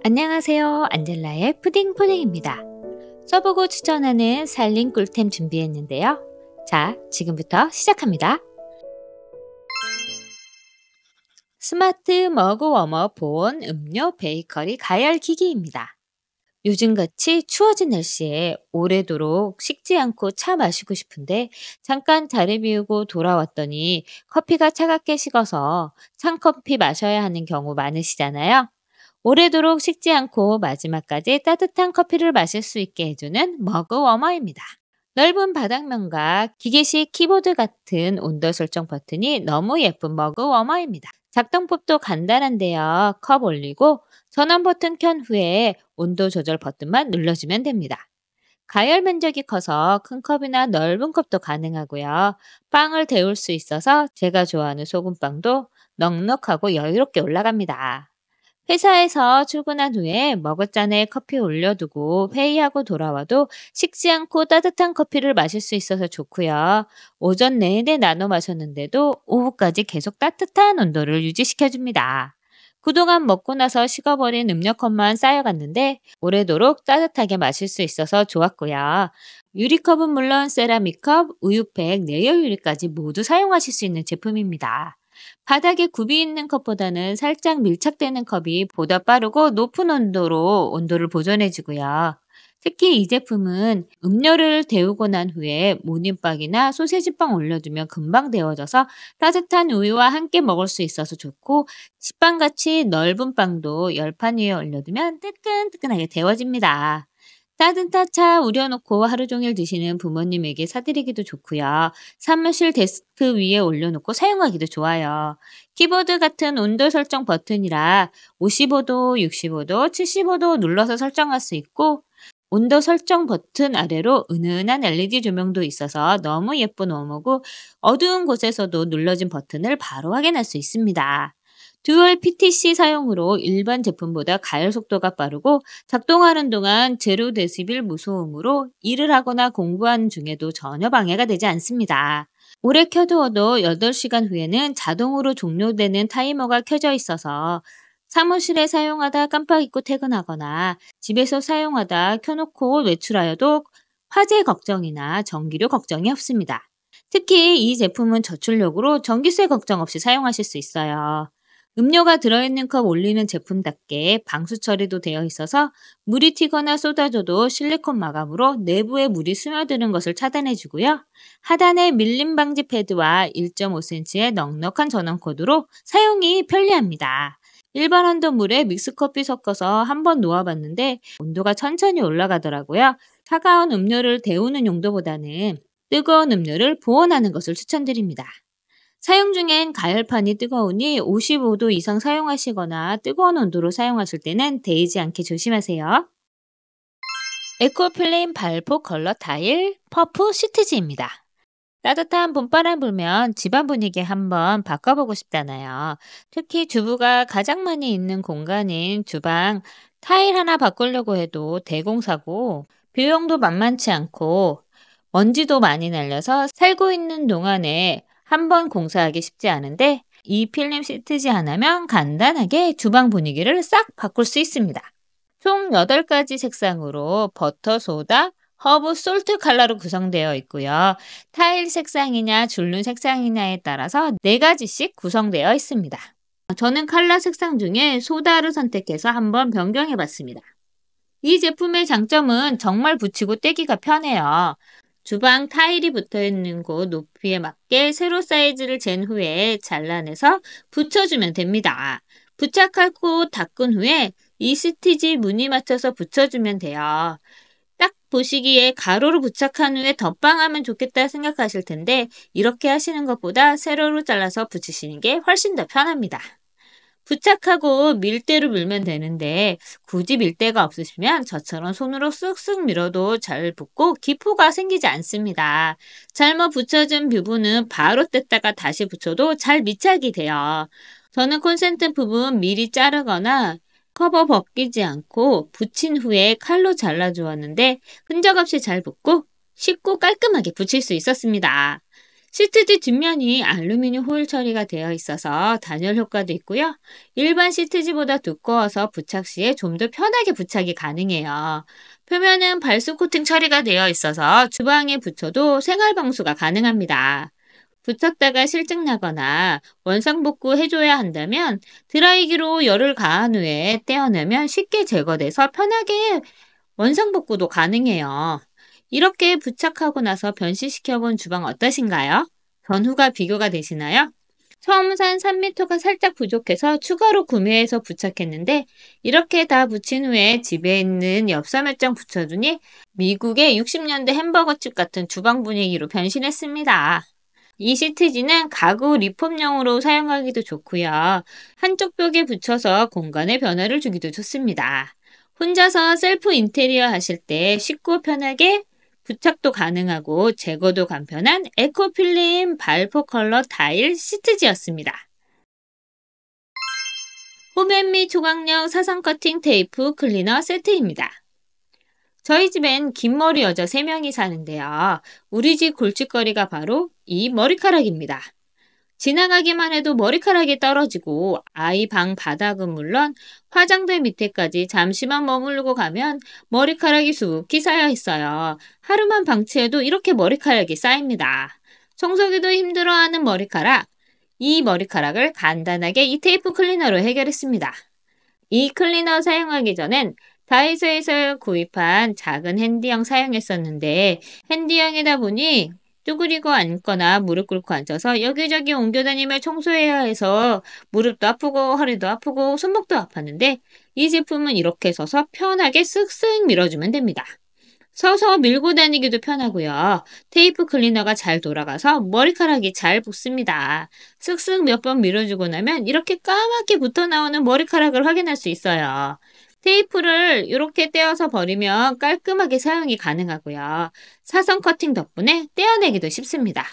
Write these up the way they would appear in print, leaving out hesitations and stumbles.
안녕하세요. 안젤라의 푸딩입니다. 써보고 추천하는 살림 꿀템 준비했는데요. 자, 지금부터 시작합니다. 스마트 머그 워머 보온 음료 베이커리 가열 기기입니다. 요즘같이 추워진 날씨에 오래도록 식지 않고 차 마시고 싶은데 잠깐 자리 비우고 돌아왔더니 커피가 차갑게 식어서 찬커피 마셔야 하는 경우 많으시잖아요. 오래도록 식지 않고 마지막까지 따뜻한 커피를 마실 수 있게 해주는 머그 워머입니다. 넓은 바닥면과 기계식 키보드 같은 온도 설정 버튼이 너무 예쁜 머그 워머입니다. 작동법도 간단한데요. 컵 올리고 전원 버튼 켠 후에 온도 조절 버튼만 눌러주면 됩니다. 가열 면적이 커서 큰 컵이나 넓은 컵도 가능하고요. 빵을 데울 수 있어서 제가 좋아하는 소금빵도 넉넉하고 여유롭게 올라갑니다. 회사에서 출근한 후에 머그잔에 커피 올려두고 회의하고 돌아와도 식지 않고 따뜻한 커피를 마실 수 있어서 좋고요. 오전 내내 나눠 마셨는데도 오후까지 계속 따뜻한 온도를 유지시켜줍니다. 그동안 먹고 나서 식어버린 음료컵만 쌓여갔는데 오래도록 따뜻하게 마실 수 있어서 좋았고요. 유리컵은 물론 세라믹컵, 우유팩, 내열 유리까지 모두 사용하실 수 있는 제품입니다. 바닥에 굽이 있는 컵보다는 살짝 밀착되는 컵이 보다 빠르고 높은 온도로 온도를 보존해주고요. 특히 이 제품은 음료를 데우고 난 후에 모닝빵이나 소세지빵 올려두면 금방 데워져서 따뜻한 우유와 함께 먹을 수 있어서 좋고 식빵같이 넓은 빵도 열판 위에 올려두면 뜨끈뜨끈하게 데워집니다. 따뜻한 차 우려놓고 하루 종일 드시는 부모님에게 사드리기도 좋고요. 사무실 데스크 위에 올려놓고 사용하기도 좋아요. 키보드 같은 온도 설정 버튼이라 55도, 65도, 75도 눌러서 설정할 수 있고 온도 설정 버튼 아래로 은은한 LED 조명도 있어서 너무 예쁜 워머고 어두운 곳에서도 눌러진 버튼을 바로 확인할 수 있습니다. 듀얼 PTC 사용으로 일반 제품보다 가열 속도가 빠르고 작동하는 동안 제로 데시벨 무소음으로 일을 하거나 공부하는 중에도 전혀 방해가 되지 않습니다. 오래 켜두어도 8시간 후에는 자동으로 종료되는 타이머가 켜져 있어서 사무실에 사용하다 깜빡 잊고 퇴근하거나 집에서 사용하다 켜놓고 외출하여도 화재 걱정이나 전기료 걱정이 없습니다. 특히 이 제품은 저출력으로 전기세 걱정 없이 사용하실 수 있어요. 음료가 들어있는 컵 올리는 제품답게 방수 처리도 되어 있어서 물이 튀거나 쏟아져도 실리콘 마감으로 내부에 물이 스며드는 것을 차단해주고요. 하단에 밀림 방지 패드와 1.5cm의 넉넉한 전원 코드로 사용이 편리합니다. 일반 온도 물에 믹스커피 섞어서 한번 놓아봤는데 온도가 천천히 올라가더라고요. 차가운 음료를 데우는 용도보다는 뜨거운 음료를 보온하는 것을 추천드립니다. 사용 중엔 가열판이 뜨거우니 55도 이상 사용하시거나 뜨거운 온도로 사용하실 때는 데이지 않게 조심하세요. 에코플레임 발포 컬러 타일 퍼프 시트지입니다. 따뜻한 봄바람 불면 집안 분위기 한번 바꿔보고 싶잖아요. 특히 주부가 가장 많이 있는 공간인 주방 타일 하나 바꾸려고 해도 대공사고 비용도 만만치 않고 먼지도 많이 날려서 살고 있는 동안에 한번 공사하기 쉽지 않은데 이 필름 시트지 하나면 간단하게 주방 분위기를 싹 바꿀 수 있습니다. 총 8가지 색상으로 버터, 소다, 허브, 솔트 컬러로 구성되어 있고요. 타일 색상이냐 줄눈 색상이냐에 따라서 4가지씩 구성되어 있습니다. 저는 컬러 색상 중에 소다를 선택해서 한번 변경해 봤습니다. 이 제품의 장점은 정말 붙이고 떼기가 편해요. 주방 타일이 붙어있는 곳 높이에 맞게 세로 사이즈를 잰 후에 잘라내서 붙여주면 됩니다. 부착하고 닦은 후에 이 스티치 무늬 맞춰서 붙여주면 돼요. 딱 보시기에 가로로 부착한 후에 덧방하면 좋겠다 생각하실 텐데 이렇게 하시는 것보다 세로로 잘라서 붙이시는 게 훨씬 더 편합니다. 부착하고 밀대로 밀면 되는데 굳이 밀대가 없으시면 저처럼 손으로 쓱쓱 밀어도 잘 붙고 기포가 생기지 않습니다. 잘못 붙여준 부분은 바로 뗐다가 다시 붙여도 잘 밀착이 돼요. 저는 콘센트 부분 미리 자르거나 커버 벗기지 않고 붙인 후에 칼로 잘라주었는데 흔적 없이 잘 붙고 쉽고 깔끔하게 붙일 수 있었습니다. 시트지 뒷면이 알루미늄 호일 처리가 되어 있어서 단열 효과도 있고요. 일반 시트지보다 두꺼워서 부착 시에 좀 더 편하게 부착이 가능해요. 표면은 발수 코팅 처리가 되어 있어서 주방에 붙여도 생활 방수가 가능합니다. 붙였다가 실증 나거나 원상복구 해줘야 한다면 드라이기로 열을 가한 후에 떼어내면 쉽게 제거돼서 편하게 원상복구도 가능해요. 이렇게 부착하고 나서 변신시켜 본 주방 어떠신가요? 전후가 비교가 되시나요? 처음 산 3m가 살짝 부족해서 추가로 구매해서 부착했는데 이렇게 다 붙인 후에 집에 있는 엽서 몇 장 붙여두니 미국의 60년대 햄버거집 같은 주방 분위기로 변신했습니다. 이 시트지는 가구 리폼용으로 사용하기도 좋고요. 한쪽 벽에 붙여서 공간에 변화를 주기도 좋습니다. 혼자서 셀프 인테리어 하실 때 쉽고 편하게 부착도 가능하고 제거도 간편한 에코필름 발포 컬러 타일 시트지였습니다. 홈앤미 초강력 사선 커팅 테이프 클리너 세트입니다. 저희 집엔 긴 머리 여자 3명이 사는데요. 우리 집 골칫거리가 바로 이 머리카락입니다. 지나가기만 해도 머리카락이 떨어지고 아이 방 바닥은 물론 화장대 밑에까지 잠시만 머무르고 가면 머리카락이 수북히 쌓여 있어요. 하루만 방치해도 이렇게 머리카락이 쌓입니다. 청소기도 힘들어하는 머리카락. 이 머리카락을 간단하게 이 테이프 클리너로 해결했습니다. 이 클리너 사용하기 전엔 다이소에서 구입한 작은 핸디형 사용했었는데 핸디형이다 보니 쭈그리고 앉거나 무릎 꿇고 앉아서 여기저기 옮겨 다니며 청소해야 해서 무릎도 아프고 허리도 아프고 손목도 아팠는데 이 제품은 이렇게 서서 편하게 쓱쓱 밀어주면 됩니다. 서서 밀고 다니기도 편하고요. 테이프 클리너가 잘 돌아가서 머리카락이 잘 붙습니다. 쓱쓱 몇 번 밀어주고 나면 이렇게 까맣게 붙어 나오는 머리카락을 확인할 수 있어요. 테이프를 이렇게 떼어서 버리면 깔끔하게 사용이 가능하고요. 사선 커팅 덕분에 떼어내기도 쉽습니다.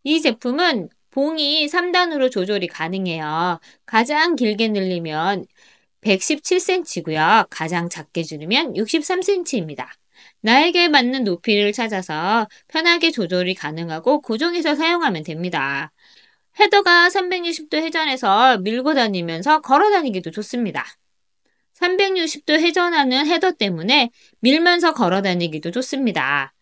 이 제품은 봉이 3단으로 조절이 가능해요. 가장 길게 늘리면 117cm고요. 가장 작게 줄이면 63cm입니다. 나에게 맞는 높이를 찾아서 편하게 조절이 가능하고 고정해서 사용하면 됩니다. 헤더가 360도 회전해서 밀고 다니면서 걸어 다니기도 좋습니다. 360도 회전하는 헤더 때문에 밀면서 걸어 다니기도 좋습니다.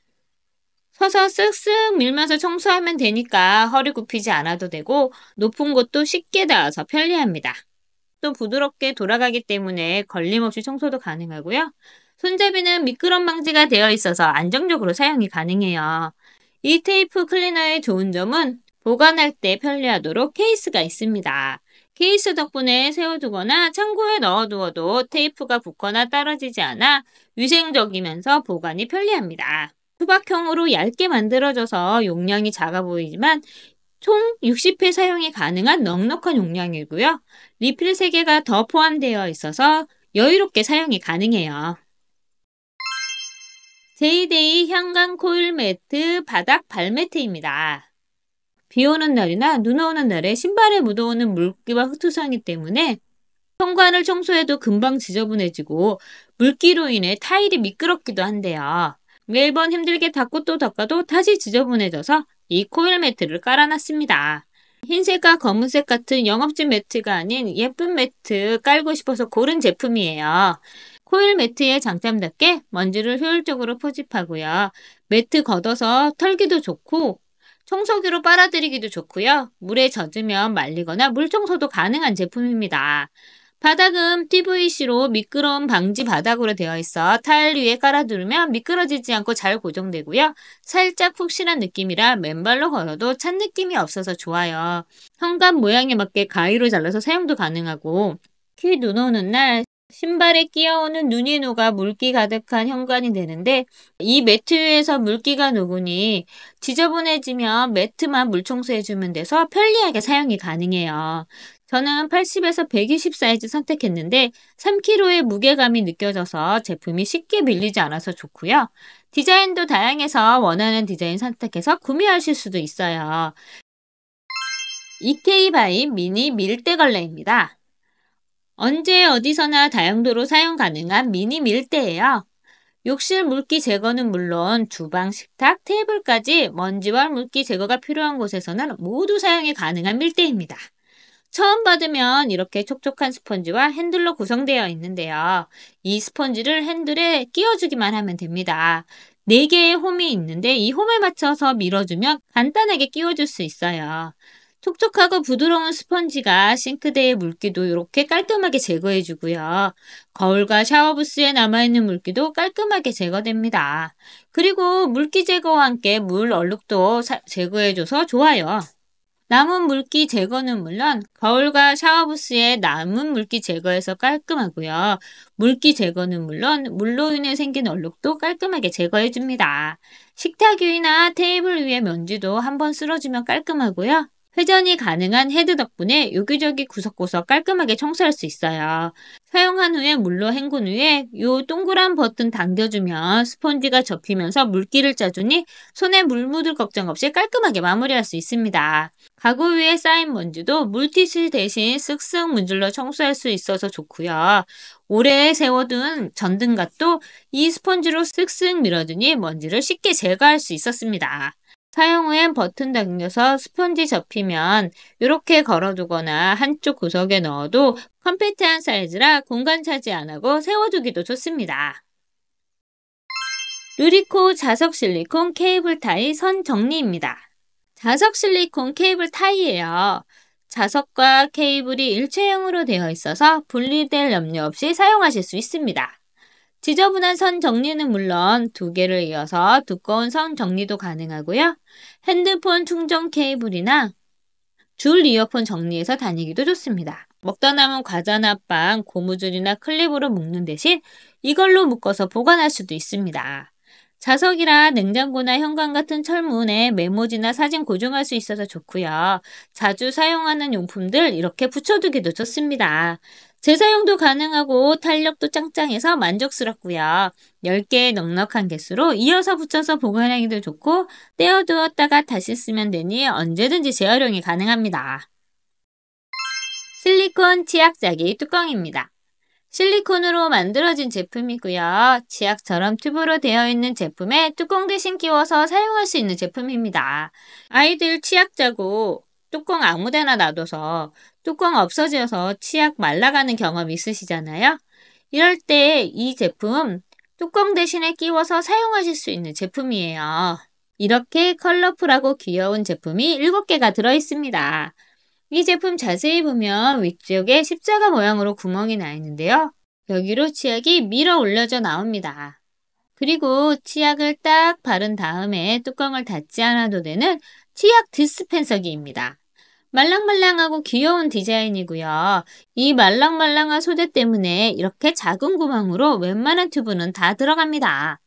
서서 쓱쓱 밀면서 청소하면 되니까 허리 굽히지 않아도 되고 높은 곳도 쉽게 닿아서 편리합니다. 또 부드럽게 돌아가기 때문에 걸림없이 청소도 가능하고요. 손잡이는 미끄럼 방지가 되어 있어서 안정적으로 사용이 가능해요. 이 테이프 클리너의 좋은 점은 보관할 때 편리하도록 케이스가 있습니다. 케이스 덕분에 세워두거나 창고에 넣어두어도 테이프가 붙거나 떨어지지 않아 위생적이면서 보관이 편리합니다. 투박형으로 얇게 만들어져서 용량이 작아 보이지만 총 60회 사용이 가능한 넉넉한 용량이고요. 리필 3개가 더 포함되어 있어서 여유롭게 사용이 가능해요. 제이데이 현관 코일 매트 바닥 발매트입니다. 비 오는 날이나 눈 오는 날에 신발에 묻어오는 물기와 흙투성이 때문에 현관을 청소해도 금방 지저분해지고 물기로 인해 타일이 미끄럽기도 한데요. 매번 힘들게 닦고 또 닦아도 다시 지저분해져서 이 코일 매트를 깔아놨습니다. 흰색과 검은색 같은 영업집 매트가 아닌 예쁜 매트 깔고 싶어서 고른 제품이에요. 코일 매트의 장점답게 먼지를 효율적으로 포집하고요. 매트 걷어서 털기도 좋고 청소기로 빨아들이기도 좋고요. 물에 젖으면 말리거나 물청소도 가능한 제품입니다. 바닥은 PVC로 미끄러움 방지 바닥으로 되어 있어 타일 위에 깔아두면 미끄러지지 않고 잘 고정되고요. 살짝 푹신한 느낌이라 맨발로 걸어도 찬 느낌이 없어서 좋아요. 현관 모양에 맞게 가위로 잘라서 사용도 가능하고 특히 눈 오는 날 신발에 끼어오는 눈이 녹아 물기 가득한 현관이 되는데 이 매트 위에서 물기가 녹으니 지저분해지면 매트만 물청소해주면 돼서 편리하게 사용이 가능해요. 저는 80에서 120 사이즈 선택했는데 3kg의 무게감이 느껴져서 제품이 쉽게 밀리지 않아서 좋고요. 디자인도 다양해서 원하는 디자인 선택해서 구매하실 수도 있어요. 이케이바이 미니 밀대 걸레입니다. 언제 어디서나 다용도로 사용 가능한 미니 밀대예요. 욕실 물기 제거는 물론 주방, 식탁, 테이블까지 먼지와 물기 제거가 필요한 곳에서는 모두 사용이 가능한 밀대입니다. 처음 받으면 이렇게 촉촉한 스펀지와 핸들로 구성되어 있는데요. 이 스펀지를 핸들에 끼워주기만 하면 됩니다. 4개의 홈이 있는데 이 홈에 맞춰서 밀어주면 간단하게 끼워줄 수 있어요. 촉촉하고 부드러운 스펀지가 싱크대의 물기도 이렇게 깔끔하게 제거해주고요. 거울과 샤워부스에 남아있는 물기도 깔끔하게 제거됩니다. 그리고 물기 제거와 함께 물 얼룩도 제거해줘서 좋아요. 남은 물기 제거는 물론 거울과 샤워부스에 남은 물기 제거해서 깔끔하고요. 물기 제거는 물론 물로 인해 생긴 얼룩도 깔끔하게 제거해줍니다. 식탁 위나 테이블 위의 먼지도 한번 쓸어주면 깔끔하고요. 회전이 가능한 헤드 덕분에 여기저기 구석구석 깔끔하게 청소할 수 있어요. 사용한 후에 물로 헹군 후에 이 동그란 버튼 당겨주면 스펀지가 접히면서 물기를 짜주니 손에 물 묻을 걱정 없이 깔끔하게 마무리할 수 있습니다. 가구 위에 쌓인 먼지도 물티슈 대신 쓱쓱 문질러 청소할 수 있어서 좋고요. 오래 세워둔 전등갓도 이 스펀지로 쓱쓱 밀어주니 먼지를 쉽게 제거할 수 있었습니다. 사용 후엔 버튼 당겨서 스펀지 접히면 이렇게 걸어두거나 한쪽 구석에 넣어도 컴팩트한 사이즈라 공간 차지 안 하고 세워두기도 좋습니다. 루리코 자석 실리콘 케이블 타이 선 정리입니다. 자석 실리콘 케이블 타이예요. 자석과 케이블이 일체형으로 되어 있어서 분리될 염려 없이 사용하실 수 있습니다. 지저분한 선 정리는 물론 2개를 이어서 두꺼운 선 정리도 가능하고요. 핸드폰 충전 케이블이나 줄 이어폰 정리해서 다니기도 좋습니다. 먹다 남은 과자나 빵, 고무줄이나 클립으로 묶는 대신 이걸로 묶어서 보관할 수도 있습니다. 자석이라 냉장고나 현관 같은 철문에 메모지나 사진 고정할 수 있어서 좋고요. 자주 사용하는 용품들 이렇게 붙여두기도 좋습니다. 재사용도 가능하고 탄력도 짱짱해서 만족스럽고요. 10개의 넉넉한 개수로 이어서 붙여서 보관하기도 좋고 떼어두었다가 다시 쓰면 되니 언제든지 재활용이 가능합니다. 실리콘 치약자기 뚜껑입니다. 실리콘으로 만들어진 제품이고요. 치약처럼 튜브로 되어 있는 제품에 뚜껑 대신 끼워서 사용할 수 있는 제품입니다. 아이들 치약 자고 뚜껑 아무데나 놔둬서 뚜껑 없어져서 치약 말라가는 경험 있으시잖아요. 이럴 때 이 제품 뚜껑 대신에 끼워서 사용하실 수 있는 제품이에요. 이렇게 컬러풀하고 귀여운 제품이 7개가 들어있습니다. 이 제품 자세히 보면 위쪽에 십자가 모양으로 구멍이 나 있는데요. 여기로 치약이 밀어 올려져 나옵니다. 그리고 치약을 딱 바른 다음에 뚜껑을 닫지 않아도 되는 치약 디스펜서기입니다. 말랑말랑하고 귀여운 디자인이고요. 이 말랑말랑한 소재 때문에 이렇게 작은 구멍으로 웬만한 튜브는 다 들어갑니다.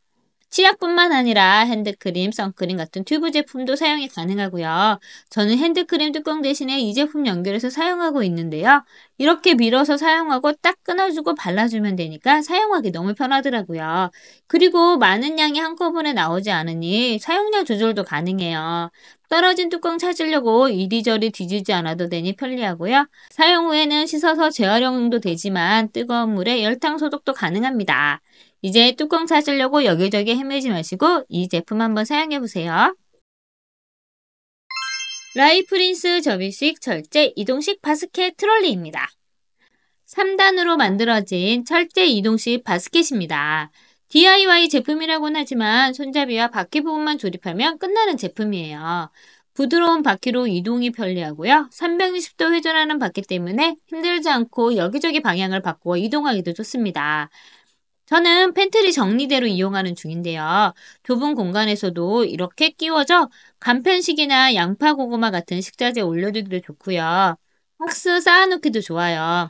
치약뿐만 아니라 핸드크림, 선크림 같은 튜브 제품도 사용이 가능하고요. 저는 핸드크림 뚜껑 대신에 이 제품 연결해서 사용하고 있는데요. 이렇게 밀어서 사용하고 딱 끊어주고 발라주면 되니까 사용하기 너무 편하더라고요. 그리고 많은 양이 한꺼번에 나오지 않으니 사용량 조절도 가능해요. 떨어진 뚜껑 찾으려고 이리저리 뒤지지 않아도 되니 편리하고요. 사용 후에는 씻어서 재활용도 되지만 뜨거운 물에 열탕 소독도 가능합니다. 이제 뚜껑 찾으려고 여기저기 헤매지 마시고 이 제품 한번 사용해보세요. 라이프린스 접이식 철제 이동식 바스켓 트롤리입니다. 3단으로 만들어진 철제 이동식 바스켓입니다. DIY 제품이라고는 하지만 손잡이와 바퀴 부분만 조립하면 끝나는 제품이에요. 부드러운 바퀴로 이동이 편리하고요. 360도 회전하는 바퀴 때문에 힘들지 않고 여기저기 방향을 바꾸어 이동하기도 좋습니다. 저는 팬트리 정리대로 이용하는 중인데요. 좁은 공간에서도 이렇게 끼워져 간편식이나 양파 고구마 같은 식자재 올려두기도 좋고요. 박스 쌓아놓기도 좋아요.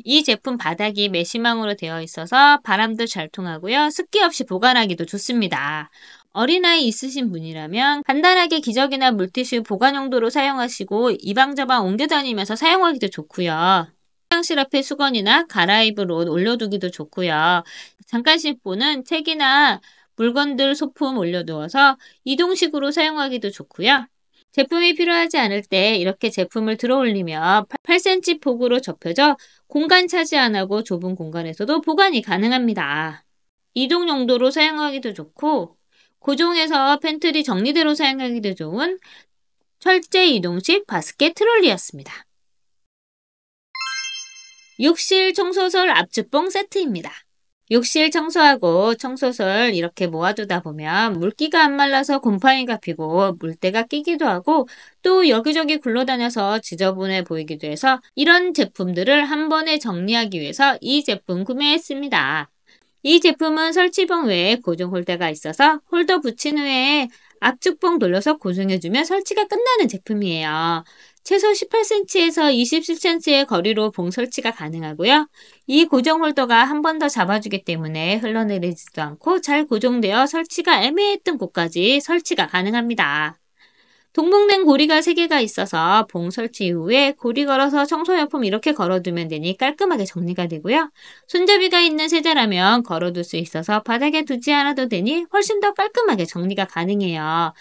이 제품 바닥이 메쉬망으로 되어 있어서 바람도 잘 통하고요. 습기 없이 보관하기도 좋습니다. 어린아이 있으신 분이라면 간단하게 기저귀나 물티슈 보관 용도로 사용하시고 이방저방 옮겨 다니면서 사용하기도 좋고요. 화장실 앞에 수건이나 갈아입을 옷 올려두기도 좋고요. 잠깐 씹고는 책이나 물건들 소품 올려두어서 이동식으로 사용하기도 좋고요. 제품이 필요하지 않을 때 이렇게 제품을 들어 올리며 8cm 폭으로 접혀져 공간 차지 안 하고 좁은 공간에서도 보관이 가능합니다. 이동 용도로 사용하기도 좋고 고정해서 팬트리 정리대로 사용하기도 좋은 철제 이동식 바스켓 트롤리였습니다. 욕실 청소설 압축봉 세트입니다. 욕실 청소하고 청소설 이렇게 모아두다 보면 물기가 안 말라서 곰팡이가 피고 물때가 끼기도 하고 또 여기저기 굴러다녀서 지저분해 보이기도 해서 이런 제품들을 한 번에 정리하기 위해서 이 제품 구매했습니다. 이 제품은 설치봉 외에 고정 홀더가 있어서 홀더 붙인 후에 압축봉 돌려서 고정해주면 설치가 끝나는 제품이에요. 최소 18cm에서 27cm의 거리로 봉 설치가 가능하고요. 이 고정 홀더가 한 번 더 잡아주기 때문에 흘러내리지도 않고 잘 고정되어 설치가 애매했던 곳까지 설치가 가능합니다. 동봉된 고리가 3개가 있어서 봉 설치 이후에 고리 걸어서 청소용품 이렇게 걸어두면 되니 깔끔하게 정리가 되고요. 손잡이가 있는 세제라면 걸어둘 수 있어서 바닥에 두지 않아도 되니 훨씬 더 깔끔하게 정리가 가능해요.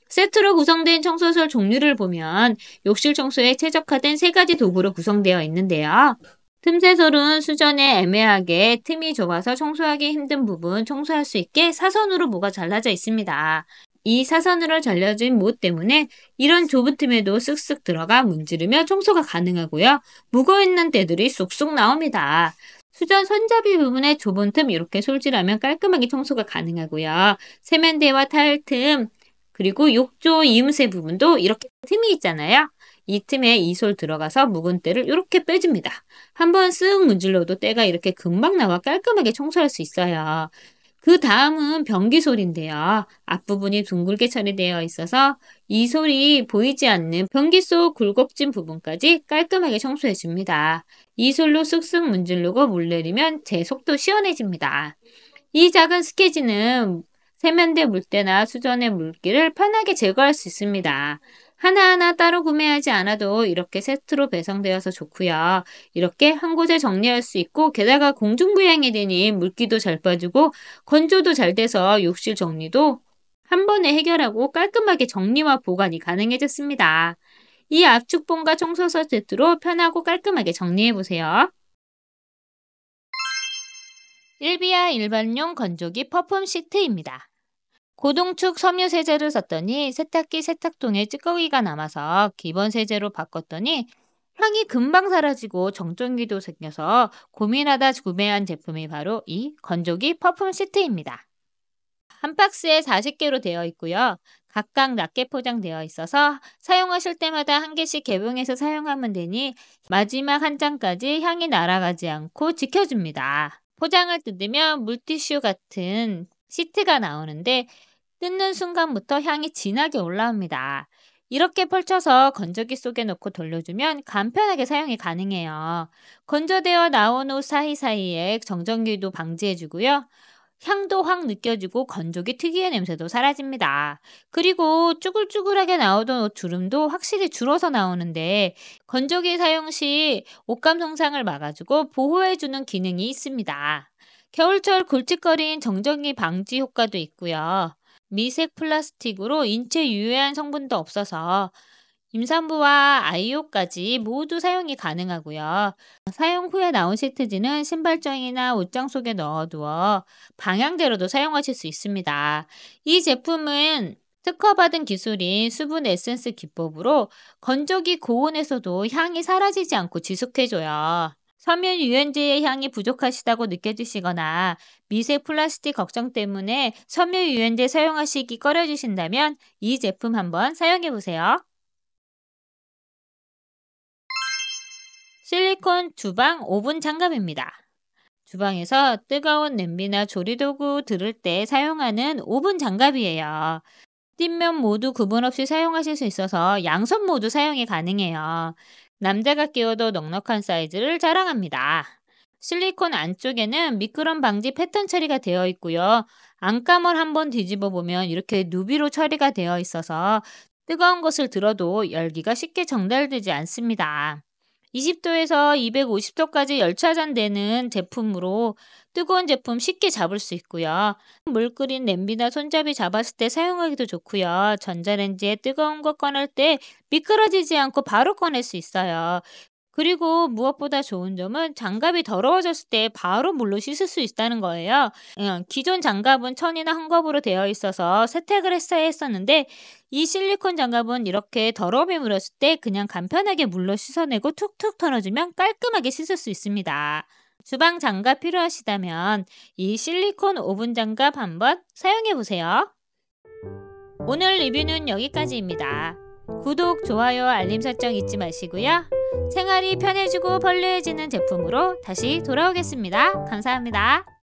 세트로 구성된 청소설 종류를 보면 욕실 청소에 최적화된 3가지 도구로 구성되어 있는데요. 틈새솔은 수전에 애매하게 틈이 좁아서 청소하기 힘든 부분 청소할 수 있게 사선으로 모가 잘라져 있습니다. 이 사선으로 잘려진 모 때문에 이런 좁은 틈에도 쓱쓱 들어가 문지르며 청소가 가능하고요. 묵어있는 때들이 쑥쑥 나옵니다. 수전 손잡이 부분에 좁은 틈 이렇게 솔질하면 깔끔하게 청소가 가능하고요. 세면대와 타일 틈 그리고 욕조 이음새 부분도 이렇게 틈이 있잖아요. 이 틈에 이솔 들어가서 묵은 때를 이렇게 빼줍니다. 한번 쓱 문질러도 때가 이렇게 금방 나와 깔끔하게 청소할 수 있어요. 그 다음은 변기솔인데요. 앞부분이 둥글게 처리되어 있어서 이 솔이 보이지 않는 변기 속 굴곡진 부분까지 깔끔하게 청소해 줍니다. 이 솔로 쓱쓱 문지르고 물 내리면 제 속도 시원해집니다. 이 작은 스케지는 세면대 물때나 수전의 물기를 편하게 제거할 수 있습니다. 하나하나 따로 구매하지 않아도 이렇게 세트로 배송되어서 좋고요. 이렇게 한 곳에 정리할 수 있고 게다가 공중부양이 되니 물기도 잘 빠지고 건조도 잘 돼서 욕실 정리도 한 번에 해결하고 깔끔하게 정리와 보관이 가능해졌습니다. 이 압축봉과 청소서 세트로 편하고 깔끔하게 정리해보세요. 일비아 일반용 건조기 퍼퓸 시트입니다. 고동축 섬유 세제를 썼더니 세탁기 세탁통에 찌꺼기가 남아서 기본 세제로 바꿨더니 향이 금방 사라지고 정전기도 생겨서 고민하다 구매한 제품이 바로 이 건조기 퍼퓸 시트입니다. 한 박스에 40개로 되어 있고요. 각각 낱개 포장되어 있어서 사용하실 때마다 한 개씩 개봉해서 사용하면 되니 마지막 한 장까지 향이 날아가지 않고 지켜줍니다. 포장을 뜯으면 물티슈 같은 시트가 나오는데 뜯는 순간부터 향이 진하게 올라옵니다. 이렇게 펼쳐서 건조기 속에 넣고 돌려주면 간편하게 사용이 가능해요. 건조되어 나온 옷 사이사이에 정전기도 방지해주고요. 향도 확 느껴지고 건조기 특유의 냄새도 사라집니다. 그리고 쭈글쭈글하게 나오던 옷 주름도 확실히 줄어서 나오는데 건조기 사용 시 옷감 손상을 막아주고 보호해주는 기능이 있습니다. 겨울철 골칫거리인 정전기 방지 효과도 있고요. 미색 플라스틱으로 인체 유해한 성분도 없어서 임산부와 아이용까지 모두 사용이 가능하고요. 사용 후에 나온 시트지는 신발장이나 옷장 속에 넣어두어 방향제로도 사용하실 수 있습니다. 이 제품은 특허받은 기술인 수분 에센스 기법으로 건조기 고온에서도 향이 사라지지 않고 지속해줘요. 섬유 유연제의 향이 부족하시다고 느껴지시거나 미세 플라스틱 걱정 때문에 섬유 유연제 사용하시기 꺼려지신다면 이 제품 한번 사용해 보세요. 실리콘 주방 오븐 장갑입니다. 주방에서 뜨거운 냄비나 조리도구 들을 때 사용하는 오븐 장갑이에요. 뒷면 모두 구분 없이 사용하실 수 있어서 양손 모두 사용이 가능해요. 남자가 끼워도 넉넉한 사이즈를 자랑합니다. 실리콘 안쪽에는 미끄럼 방지 패턴 처리가 되어 있고요. 안감을 한번 뒤집어 보면 이렇게 누비로 처리가 되어 있어서 뜨거운 것을 들어도 열기가 쉽게 전달되지 않습니다. 20도에서 250도까지 열차전되는 제품으로 뜨거운 제품 쉽게 잡을 수 있고요. 물 끓인 냄비나 손잡이 잡았을 때 사용하기도 좋고요. 전자레인지에 뜨거운 거 꺼낼 때 미끄러지지 않고 바로 꺼낼 수 있어요. 그리고 무엇보다 좋은 점은 장갑이 더러워졌을 때 바로 물로 씻을 수 있다는 거예요. 기존 장갑은 천이나 헝겊으로 되어 있어서 세탁을 했어야 했었는데 이 실리콘 장갑은 이렇게 더러움이 묻었을 때 그냥 간편하게 물로 씻어내고 툭툭 털어주면 깔끔하게 씻을 수 있습니다. 주방 장갑 필요하시다면 이 실리콘 오븐 장갑 한번 사용해 보세요. 오늘 리뷰는 여기까지입니다. 구독, 좋아요, 알림 설정 잊지 마시고요. 생활이 편해지고 편리해지는 제품으로 다시 돌아오겠습니다. 감사합니다.